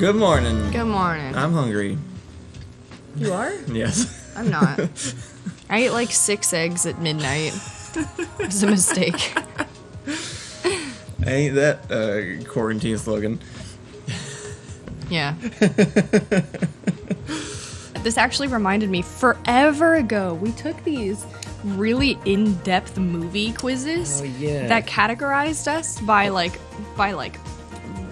Good morning. Good morning. I'm hungry. You are? Yes. I'm not. I ate like 6 eggs at midnight. It's a mistake. Ain't that quarantine slogan? Yeah. This actually reminded me, forever ago, we took these really in-depth movie quizzes that categorized us by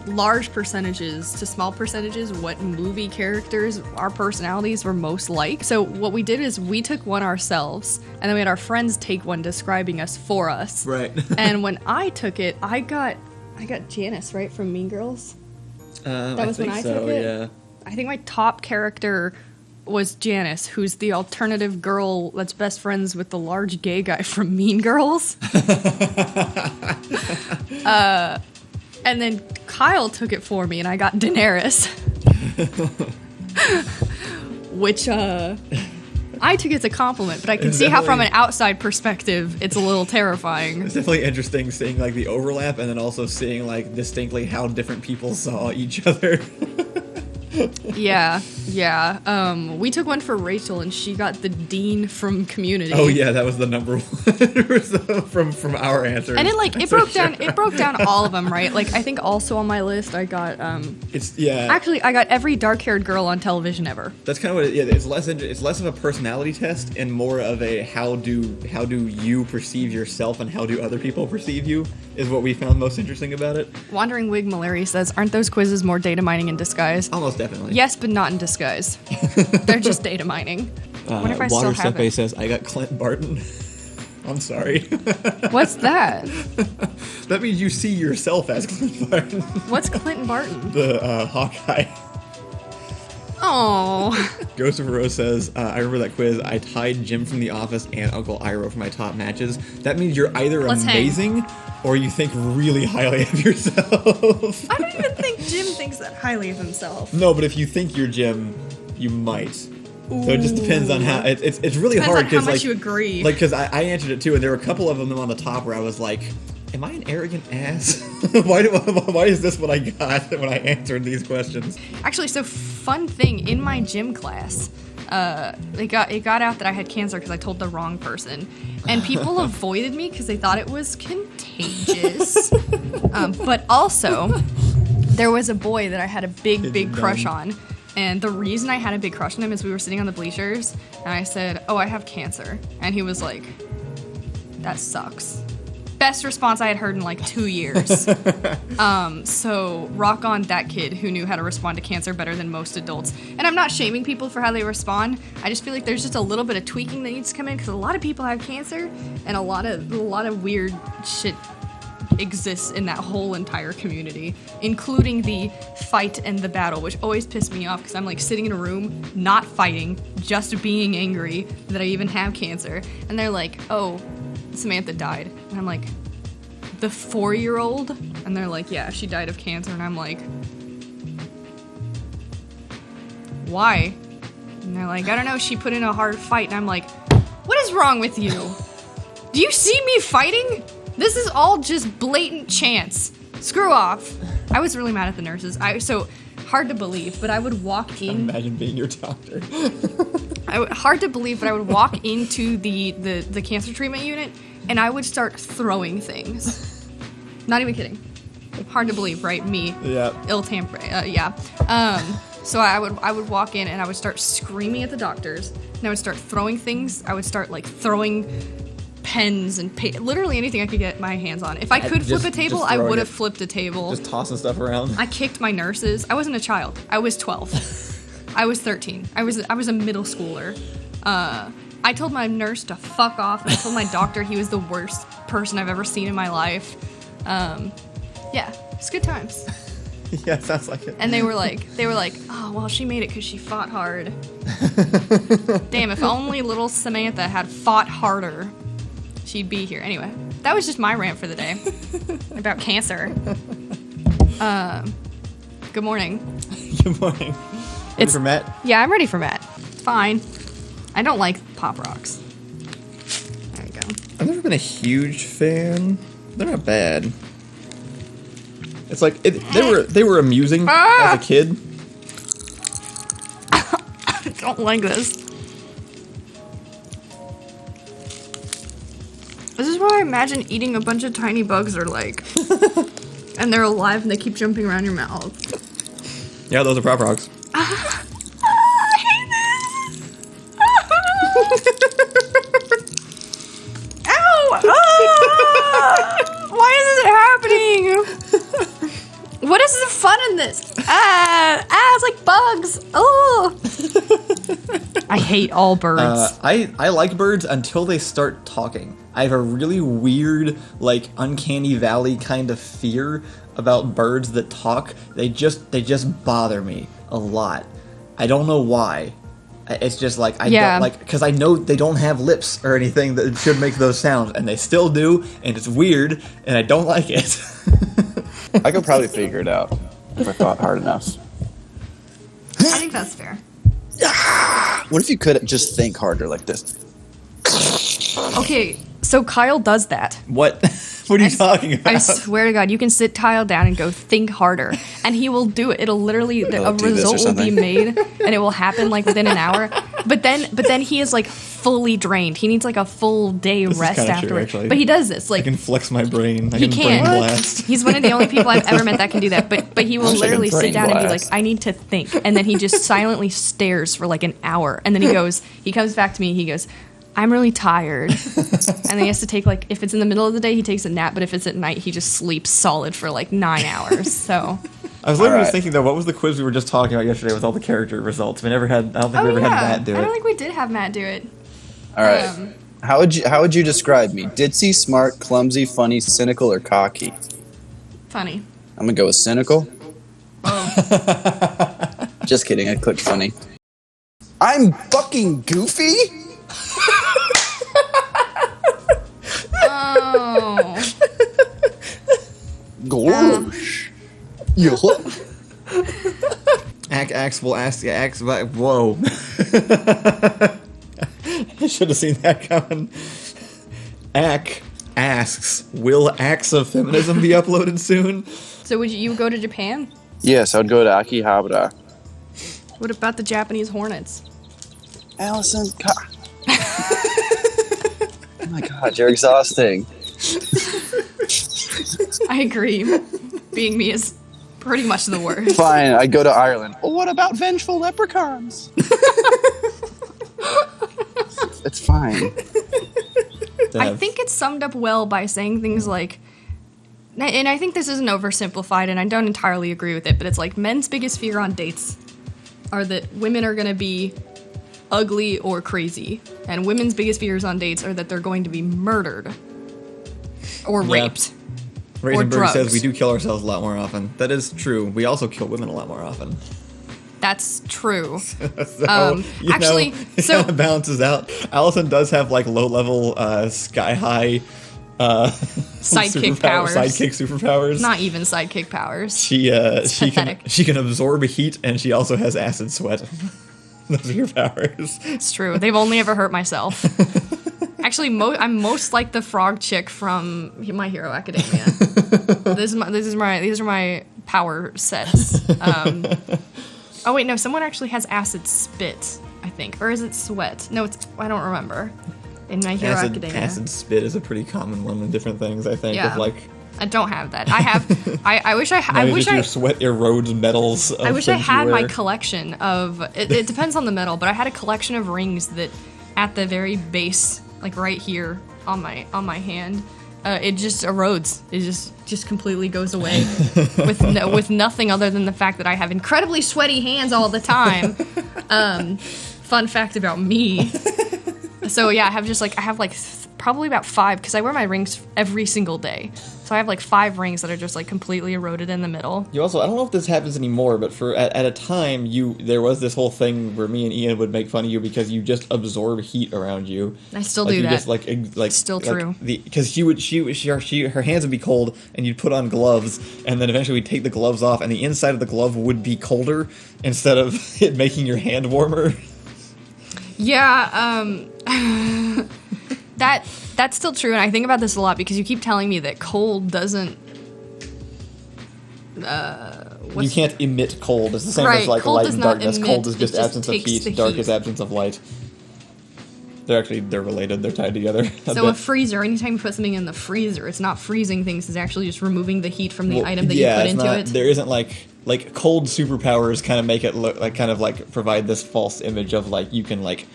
large percentages to small percentages what movie characters our personalities were most like. So what we did is we took one ourselves and then we had our friends take one describing us for us. Right. And when I took it, I got Janice, right, from Mean Girls. That was when I took it. Yeah. I think my top character was Janice, who's the alternative girl that's best friends with the large gay guy from Mean Girls. And then Kyle took it for me, and I got Daenerys. Which, I took it as a compliment, but I can see how from an outside perspective, it's a little terrifying. It's definitely interesting seeing, like, the overlap, and then also seeing, like, distinctly how different people saw each other. Yeah. We took one for Rachel, and she got the Dean from Community. Oh yeah, that was the number one from our answers. And it broke down all of them, right? Like, I think also on my list I got Actually, I got every dark-haired girl on television ever. That's kind of what it's less of a personality test and more of a how do you perceive yourself and how do other people perceive you is what we found most interesting about it. Wandering Wig Malaria says, aren't those quizzes more data mining in disguise? Almost definitely. Yes, but not in disguise. They're just data mining. I wonder if I still have it. says, I got Clint Barton. I'm sorry. What's that? That means you see yourself as Clint Barton. What's Clinton Barton? The Hawkeye. Oh. Ghost of Rose says, I remember that quiz. I tied Jim from The Office and Uncle Iroh for my top matches. That means you're either amazing or you think really highly of yourself. I don't even think Jim thinks that highly of himself. No, but if you think you're Jim, you might. Ooh. So it just depends on how it's really hard because how much you agree. Like, because I answered it too, and there were a couple of them on the top where I was like, am I an arrogant ass? Why is this what I got when I answered these questions? Actually, so fun thing, in my gym class, it got out that I had cancer because I told the wrong person. And people avoided me because they thought it was contagious. But also, there was a boy that I had a big crush on. And the reason I had a big crush on him is we were sitting on the bleachers, and I said, oh, I have cancer. And he was like, that sucks. Best response I had heard in like 2 years. So rock on that kid who knew how to respond to cancer better than most adults. And I'm not shaming people for how they respond. I just feel like there's just a little bit of tweaking that needs to come in because a lot of people have cancer and a lot of weird shit exists in that whole entire community, including the fight and the battle, which always pissed me off because I'm like sitting in a room, not fighting, just being angry that I even have cancer. And they're like, oh, Samantha died. And I'm like, the 4-year-old? And they're like, yeah, she died of cancer. And I'm like, why? And they're like, I don't know, she put in a hard fight. And I'm like, what is wrong with you? Do you see me fighting? This is all just blatant chance. Screw off. I was really mad at the nurses. So hard to believe, but I would walk in. Imagine being your doctor. Hard to believe, but I would walk into the cancer treatment unit and I would start throwing things. Not even kidding. Hard to believe, right? Me. Yeah. Ill-tempered. Yeah. So I would walk in and I would start screaming at the doctors and I would start throwing things. I would start like throwing pens and literally anything I could get my hands on. If I could flip a table, I would have flipped a table. Just tossing stuff around. I kicked my nurses. I wasn't a child. I was 12. I was 13. I was a middle schooler. I told my nurse to fuck off, and I told my doctor he was the worst person I've ever seen in my life. Yeah, it's good times. Yeah, sounds like it. And they were like, oh, well, she made it because she fought hard. Damn, if only little Samantha had fought harder, she'd be here. Anyway, that was just my rant for the day about cancer. Good morning. Good morning. Ready for Matt? Yeah, I'm ready for Matt. Fine. I don't like Pop Rocks. There you go. I've never been a huge fan. They're not bad. It's like they were amusing as a kid, don't like this. This is what I imagine eating a bunch of tiny bugs are like. And they're alive and they keep jumping around your mouth. Yeah, those are prop rocks. I hate this. Ow! Why is this happening? What is the fun in this? It's like bugs. Oh. I hate all birds. I like birds until they start talking. I have a really weird, like, uncanny valley kind of fear about birds that talk. They just bother me a lot. I don't know why. It's just like, I don't like, because I know they don't have lips or anything that should make those sounds, and they still do, and it's weird, and I don't like it. I could probably figure it out if I thought hard enough. I think that's fair. What if you could just think harder like this? Okay, so Kyle does that. What? What are you talking about? I swear to God, you can sit Kyle down and go think harder, and he will do it. It'll literally, a result will be made, and it will happen like within an hour. But then he is like fully drained. He needs like a full day rest afterwards. But he does this. Like, I can flex my brain. He can. Brain blast. He's one of the only people I've ever met that can do that. But he will literally sit down and be like, I need to think, and then he just silently stares for like an hour, and then he comes back to me. He goes, I'm really tired. And then he has to take, like, if it's in the middle of the day, he takes a nap, but if it's at night, he just sleeps solid for like 9 hours. So I was literally just thinking, though, what was the quiz we were just talking about yesterday with all the character results? I don't think we ever had Matt do it. I don't think we did have Matt do it. All right. How would you describe me? Ditzy, smart, clumsy, funny, cynical, or cocky? Funny. I'm gonna go with cynical. Oh. Just kidding. I clicked funny. I'm fucking goofy. Oh. Gosh. Axe will ask. Whoa. I should have seen that coming. Ack asks, will acts of feminism be uploaded soon? So would you go to Japan? Yes, I would go to Akihabara. What about the Japanese hornets? Allison, oh my God, you're exhausting. I agree. Being me is pretty much the worst. Fine, I'd go to Ireland. Well, what about vengeful leprechauns? It's fine. I think it's summed up well by saying things like, and I think this isn't oversimplified, and I don't entirely agree with it, but it's like men's biggest fear on dates are that women are going to be ugly or crazy, and women's biggest fears on dates are that they're going to be murdered or raped or drugged. says we do kill ourselves a lot more often. That is true. We also kill women a lot more often. That's true. So, actually, so it balances out. Allison does have like low-level, sky-high sidekick superpowers. Not even sidekick powers. She can absorb heat, and she also has acid sweat. Those are your powers. It's true. They've only ever hurt myself. Actually, I'm most like the frog chick from My Hero Academia. These are my power sets. Oh wait, no, someone actually has acid spit, I think, or is it sweat? No, I don't remember. In My Hero Academia, acid spit is a pretty common one in different things. I think. Yeah. Of like, I don't have that. I have. I wish I. Your sweat erodes metals. I wish I had my collection of. It depends on the metal, but I had a collection of rings that, at the very base, like right here on my hand, it just erodes. It just completely goes away with nothing other than the fact that I have incredibly sweaty hands all the time. Fun fact about me. So yeah, I have probably about 5 because I wear my rings every single day. So I have like 5 rings that are just like completely eroded in the middle. You also, I don't know if this happens anymore, but at a time there was this whole thing where me and Ian would make fun of you because you just absorb heat around you. I still do that. Just still true. Because her hands would be cold and you'd put on gloves and then eventually we'd take the gloves off and the inside of the glove would be colder instead of it making your hand warmer. Yeah, that's still true, and I think about this a lot because you keep telling me that cold doesn't You can't emit cold. It's the same Right, as like cold light does and not darkness. emit, Cold is it just just absence of takes heat. the Dark heat. is absence of light. They're related. They're tied together. So a freezer, anytime you put something in the freezer, it's not freezing things, it's actually just removing the heat from the item that you put it's into not, it. There isn't like cold superpowers kind of make it look like kind of like provide this false image of like you can like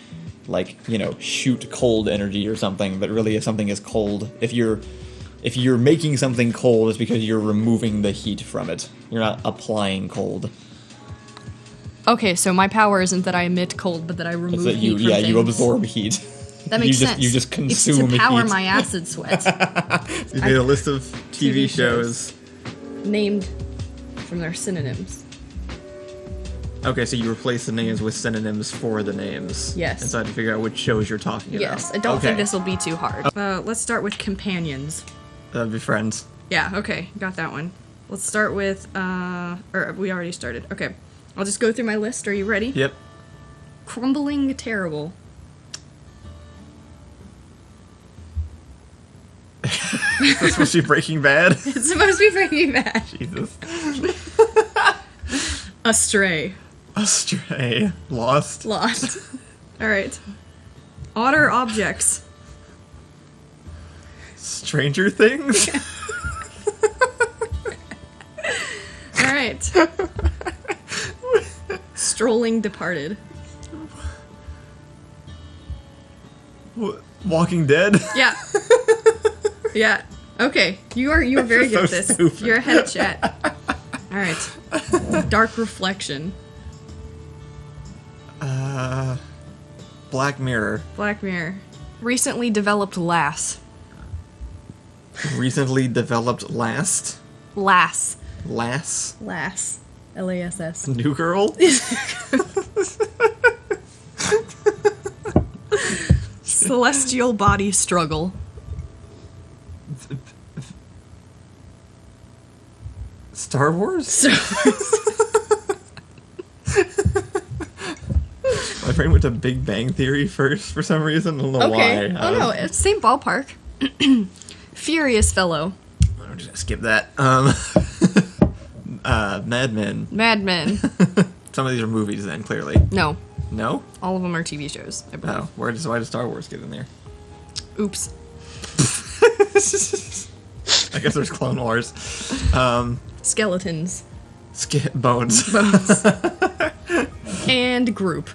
shoot cold energy or something, but really if something is cold, if you're making something cold, it's because you're removing the heat from it. You're not applying cold. Okay, so my power isn't that I emit cold, but that I remove It's that heat from things. you absorb heat. That makes sense. You just consume It's to power heat. my acid sweat. You made a list of TV TV shows. Named from their synonyms. Okay, so you replace the names with synonyms for the names. Yes. And so I had to figure out which shows you're talking about. Yes, I don't think this will be too hard. Let's start with companions. That'd be Friends. Yeah, okay, got that one. Let's start with, or we already started. Okay, I'll just go through my list. Are you ready? Yep. Crumbling Terrible. This supposed to be Breaking Bad? It's supposed to be Breaking Bad. Jesus. Astray. Astray. Lost. Lost. Alright. Otter Objects. Stranger Things? Alright. Strolling Departed. Walking Dead? Yeah. Yeah. Okay. You are very good at this. stupid. You're ahead of chat. Alright. Dark Reflection. Black Mirror. Black Mirror. Recently developed Lass. Recently developed Last? Lass. Lass? Lass. Lass. New Girl? Celestial Body Struggle. Star Wars? So, My brain went to Big Bang Theory first for some reason. I don't know okay. why. Oh no, it's same ballpark. Furious Fellow. I'm just gonna skip that. Mad Men. Mad Men. Some of these are movies then, clearly. No. No? All of them are TV shows, I believe. Oh, why does Star Wars get in there? Oops. I guess there's Clone Wars. Skeletons. Bones. Bones. And Group.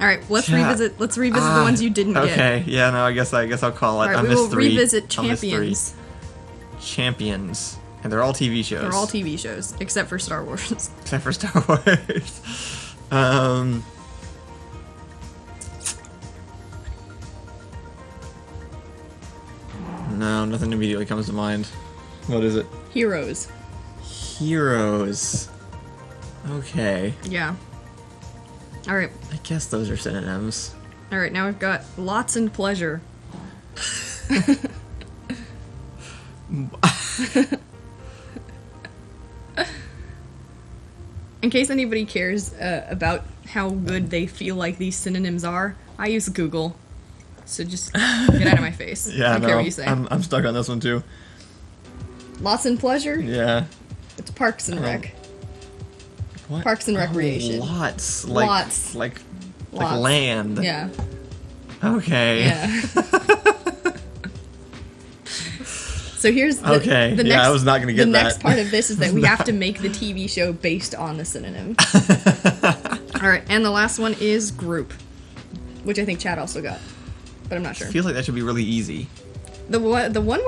All right, let's Yeah. revisit. Let's revisit the ones you didn't get. Okay, yeah, no, I guess I'll call it. All right, I we missed will 3. revisit I missed 3. Champions. Champions. And they're all TV shows. They're all TV shows, except for Star Wars. Except for Star Wars. No, nothing immediately comes to mind. What is it? Heroes. Heroes. Okay. Yeah. All right. I guess those are synonyms. All right. Now we've got Lots and Pleasure. In case anybody cares about how good they feel like these synonyms are, I use Google. So just get out of my face. Yeah, I don't no, care what you say. I'm stuck on this one too. Lots and Pleasure? Yeah. It's Parks and Rec. What? Parks and Recreation. Oh, lots. Lots. Like Lots. land. Yeah. Okay. Yeah. So here's the, Okay, the yeah, next, I was not gonna get the that. next part of this is that we have to make the TV show based on the synonym. All right, and the last one is Group, which I think Chad also got, but I'm not sure. I feel like that should be really easy. The one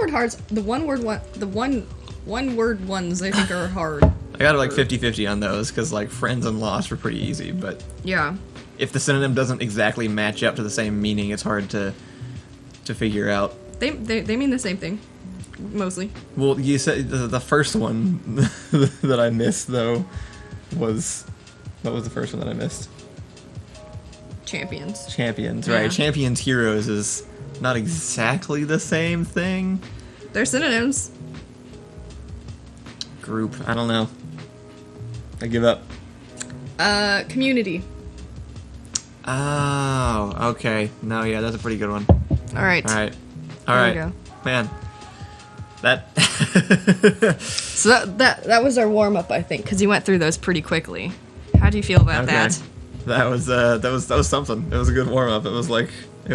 word ones I think are hard. I got like 50-50 on those because like Friends and Lost were pretty easy, but Yeah. if the synonym doesn't exactly match up to the same meaning, it's hard to figure out. They mean the same thing, mostly. Well, you said the first one that I missed though was what was the first one that I missed? Champions. Champions, Yeah. right? Champions Heroes is not exactly the same thing. They're synonyms. Group, I don't know. I give up. Community. Oh, okay. No, yeah, that's a pretty good one. All right. All right. All There right, we go. man. That. So that was our warm up, I think, because you went through those pretty quickly. How do you feel about Okay. that? That was something. It was a good warm up. It was like that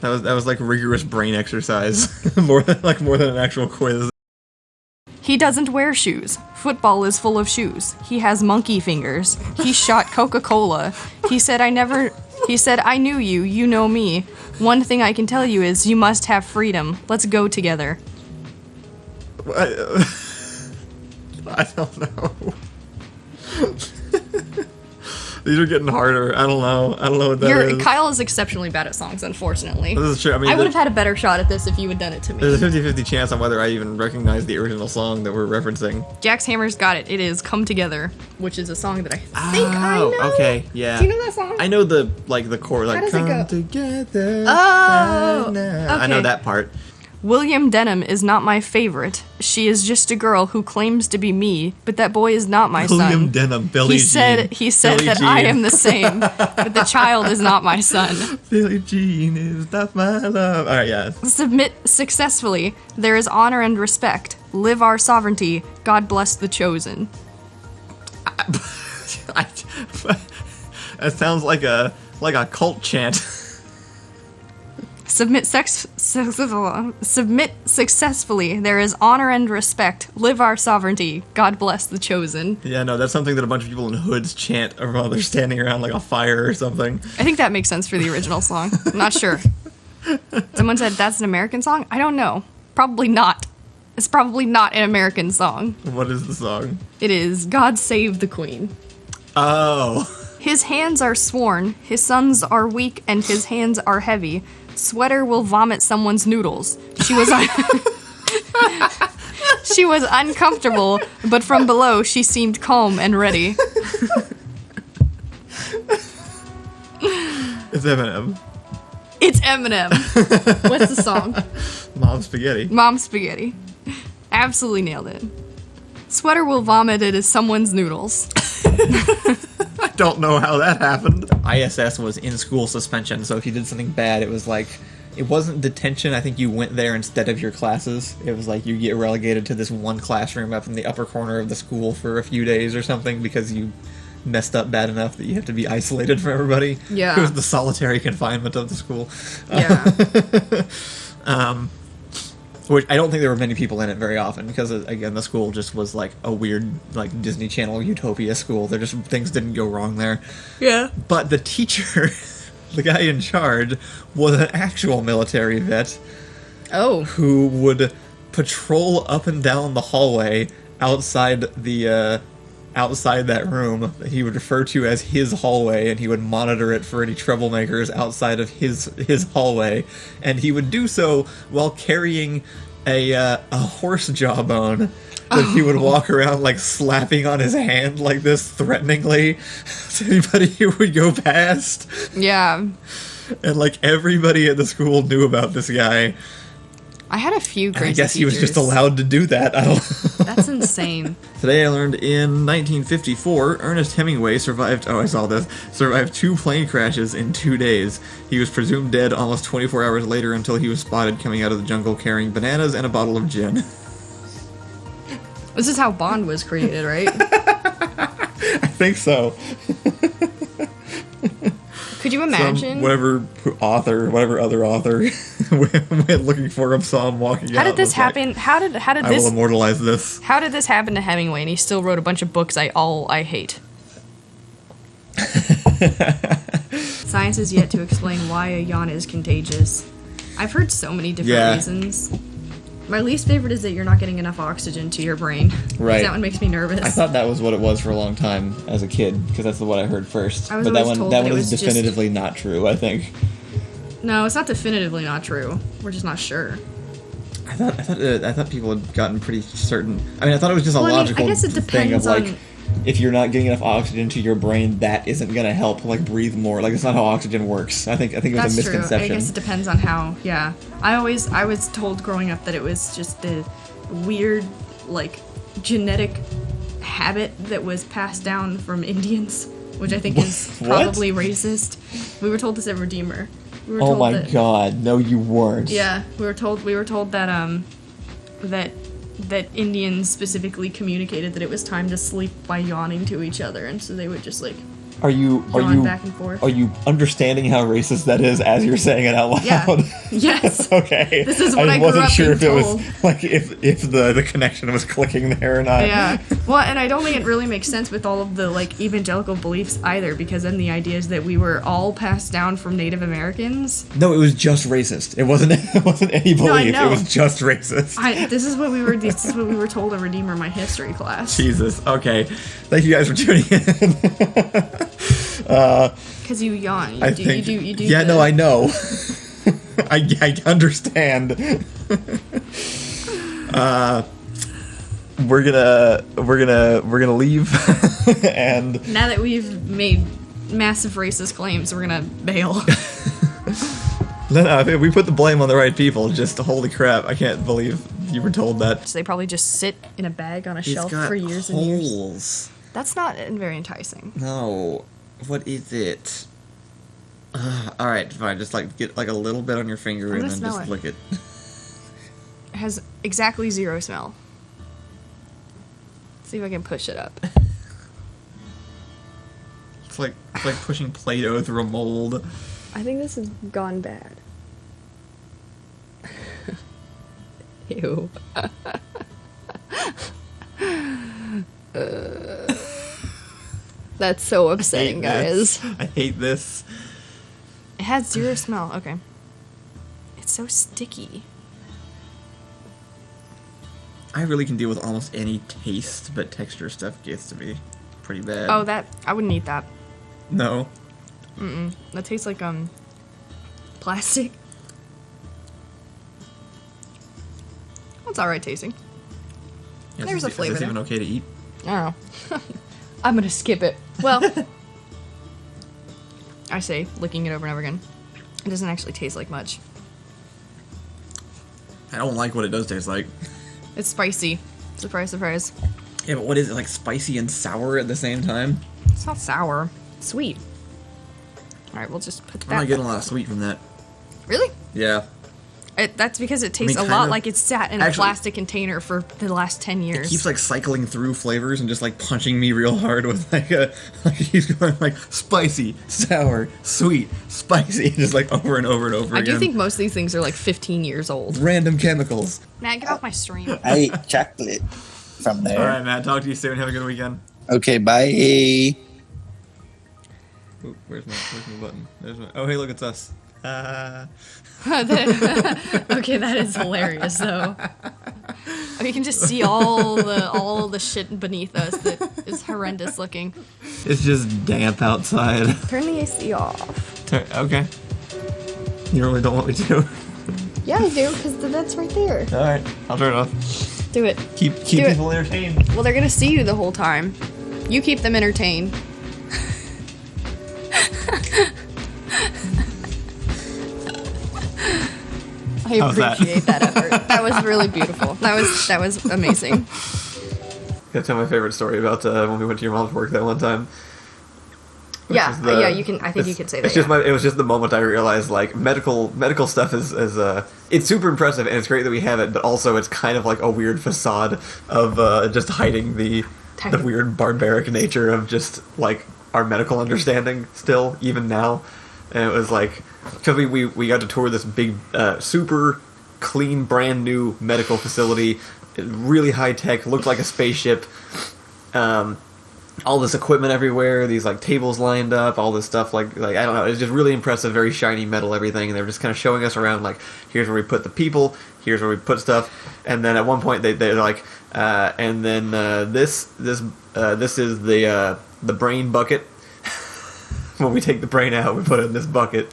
was like rigorous brain exercise, more than an actual quiz. He doesn't wear shoes. Football is full of shoes. He has monkey fingers. He shot Coca-Cola. He said I knew you, you know me. One thing I can tell you is you must have freedom. Let's go together. I don't know. These are getting harder. I don't know what that is. Kyle is exceptionally bad at songs, unfortunately. This is true. I mean, I would have had a better shot at this if you had done it to me. there's a 50-50 chance on whether I even recognize the original song that we're referencing. Jax Hammer's got it. It is Come Together, which is a song that I think I know. Okay, yeah. Do you know that song? I know the chord, like does it come go? together. Oh, right now." I know okay. that part. William Denham is not my favorite. She is just a girl who claims to be me, but that boy is not my William son. Denham, Billie Jean. He said Billie that Jean. I am the same, but the child is not my son. Billie Jean is not my love. All right, yeah. Submit successfully. There is honor and respect. Live our sovereignty. God bless the chosen. That sounds like a cult chant. Submit successfully. There is honor and respect. Live our sovereignty. God bless the chosen. Yeah, no, that's something that a bunch of people in hoods chant while they're standing around like a fire or something. I think that makes sense for the original song. I'm not sure. Someone said that's an American song? I don't know. Probably not. It's probably not an American song. What is the song? It is God Save the Queen. Oh. His hands are sworn, his sons are weak, and his hands are heavy. Sweater will vomit someone's noodles. She was she was uncomfortable, but from below she seemed calm and ready. It's Eminem. It's Eminem. What's the song? Mom Spaghetti. Mom Spaghetti. Absolutely nailed it. Sweater will vomit it as someone's noodles. I don't know how that happened. ISS was in-school suspension, so if you did something bad, it was like... It wasn't detention, I think you went there instead of your classes. It was like you get relegated to this one classroom up in the upper corner of the school for a few days or something because you messed up bad enough that you have to be isolated from everybody. Yeah. It was the solitary confinement of the school. Yeah. Which I don't think there were many people in it very often because, again, the school just was like a weird, like, Disney Channel utopia school. There just, things didn't go wrong there. Yeah. But the teacher, the guy in charge, was an actual military vet Oh. who would patrol up and down the hallway outside that room that he would refer to as his hallway, and he would monitor it for any troublemakers outside of his hallway, and he would do so while carrying a horse jawbone that he would walk around like slapping on his hand like this threateningly to anybody who would go past. Yeah. And like everybody at the school knew about this guy. I had a few And crazy I guess he was just teachers. allowed to do that. I don't That's insane. Today I learned in 1954, Ernest Hemingway survived 2 plane crashes in 2 days. He was presumed dead almost 24 hours later until he was spotted coming out of the jungle carrying bananas and a bottle of gin. This is how Bond was created, right? I think so. Could you imagine? Whatever other author went looking for him, saw him walking out. How did this and was like, happen? How did I will immortalize this. How did this happen to Hemingway and he still wrote a bunch of books I hate? Science has yet to explain why a yawn is contagious. I've heard so many different reasons. My least favorite is that you're not getting enough oxygen to your brain. Right. That one makes me nervous. I thought that was what it was for a long time as a kid, because that's what I heard first. I was But that always one told that that one it is was just- definitively not true, I think. No, it's not definitively not true. We're just not sure. I thought people had gotten pretty certain. I mean, I thought it was just a Well, I mean, I logical guess it thing of depends like, on- if you're not getting enough oxygen to your brain, that isn't gonna help like breathe more. Like, it's not how oxygen works. I think it was That's a true. misconception. I guess it depends on how. Yeah, I was told growing up that it was just a weird, like, genetic habit that was passed down from Indians, which I think is What? probably racist. We were told this at Redeemer. We were Oh told my that, god, no you weren't. Yeah, we were told that that Indians specifically communicated that it was time to sleep by yawning to each other, and so they would just like Are you back and forth. Are you understanding how racist that is as you're saying it out loud? Yeah. Yes. Okay. This is what I grew wasn't up sure if being it told. was like if the connection was clicking there or not. Yeah. Well, and I don't think it really makes sense with all of the like evangelical beliefs either, because then the idea is that we were all passed down from Native Americans. No, it was just racist. It wasn't any belief. I know. It was just racist. This is what we were told in Redeemer My History class. Jesus. Okay. Thank you guys for tuning in. Because you yawn. I think. Yeah, no, I know. I understand. We're gonna leave, and now that we've made massive racist claims, we're gonna bail. if we put the blame on the right people, just holy crap! I can't believe you were told that. So they probably just sit in a bag on a shelf got for years holes. and years. That's not very enticing. No, what is it? All right, fine. Just like get like a little bit on your finger and then smell just it. lick it. It has exactly zero smell. See if I can push it up. It's like pushing Play-Doh through a mold. I think this has gone bad. Ew. That's so upsetting, guys. I hate this. It has zero smell. Okay. It's so sticky. I really can deal with almost any taste, but texture stuff gets to be pretty bad. Oh, that I wouldn't eat that. No. That tastes like plastic. It's alright tasting. There's a flavor Is this there. even okay to eat? I don't know. I'm gonna skip it. Well, I say, licking it over and over again. It doesn't actually taste like much. I don't like what it does taste like. It's spicy. Surprise, surprise. Yeah, but what is it, like spicy and sour at the same time? It's not sour. It's sweet. Alright, we'll just put I'm that. not getting a lot of sweet from that. Really? Yeah. That's because it tastes kind a lot of- like it's sat in a actually- plastic container for the last 10 years. It keeps like cycling through flavors and just like punching me real hard with like he's going like spicy, sour, sweet, spicy, just like over and over and over I again. do think most of these things are like 15 years old. Random chemicals. Matt, get off my stream. I ate chocolate from there. All right, Matt. Talk to you soon. Have a good weekend. Okay, bye. Ooh, where's my button? There's my. Oh, hey, look, it's us. Okay, that is hilarious though. Oh, you can just see all the shit beneath us that is horrendous looking. It's just damp outside. Turn the AC off. Okay. You really don't want me to. Yeah, I do, because the vent's right there. All right, I'll turn it off. Do it. Keep Do it. people entertained. Well, they're gonna see you the whole time. You keep them entertained. I How's that? appreciate that effort. That was really beautiful. That was amazing. Gotta tell my favorite story about when we went to your mom's work that one time. Yeah, is the- yeah. You can. I think you can say that. It's just yeah. it was just the moment I realized like medical stuff is it's super impressive and it's great that we have it, but also it's kind of like a weird facade of just hiding the weird barbaric nature of just like our medical understanding still even now. And it was like because we got to tour this big super clean brand new medical facility, really high tech, looked like a spaceship. All this equipment everywhere, these like tables lined up, all this stuff like I don't know, it's just really impressive, very shiny metal, everything. And they were just kind of showing us around like here's where we put the people, here's where we put stuff, and then at one point they're like, and then this is the brain bucket. When we take the brain out, we put it in this bucket,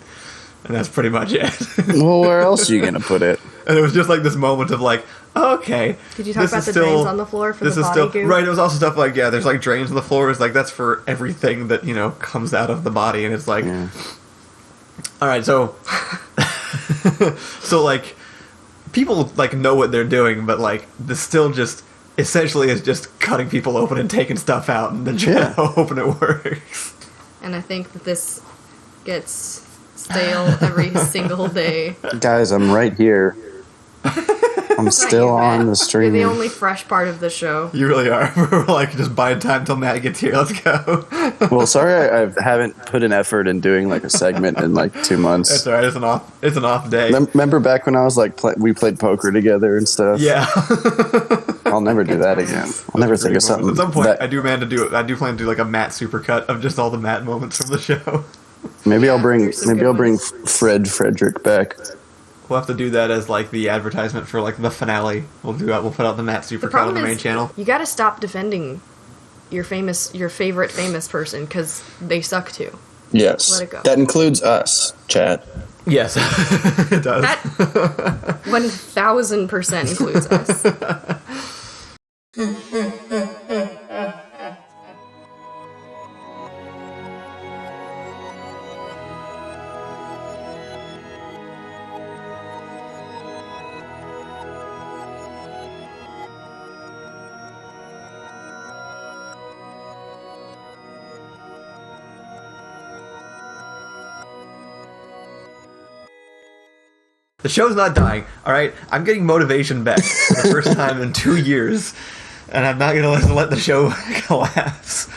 and that's pretty much it. Well, where else are you gonna put it? And it was just like this moment of like, okay. Did you talk about the drains on the floor for the body goo? Right, it was also stuff like, yeah, there's like drains on the floor. It's like, that's for everything that, you know, comes out of the body. And it's like, Yeah. all right, so, so like, people like know what they're doing, but like, this still just, essentially is just cutting people open and taking stuff out and then trying to hope it works. And I think that this gets stale every single day. Guys, I'm right here. I'm still on the stream. You're the only fresh part of the show. You really are. We're like, just buying time till Matt gets here. Let's go. Well, sorry I haven't put an effort in doing like a segment in like 2 months. That's all right. It's an off day. Remember back when I was like, we played poker together and stuff? Yeah. I'll never do that again. I'll never think of something. At some point, that, I do plan to do like a Matt supercut of just all the Matt moments from the show. maybe I'll bring Frederick back. We'll have to do that as like the advertisement for like the finale. We'll put out the Matt supercut on the main channel. You got to stop defending your favorite famous person because they suck too. Yes. Let it go. That includes us, chat. Yes, it does. That 1000% includes us. The show's not dying, alright? I'm getting motivation back for the first time in 2 years, and I'm not going to let the show collapse.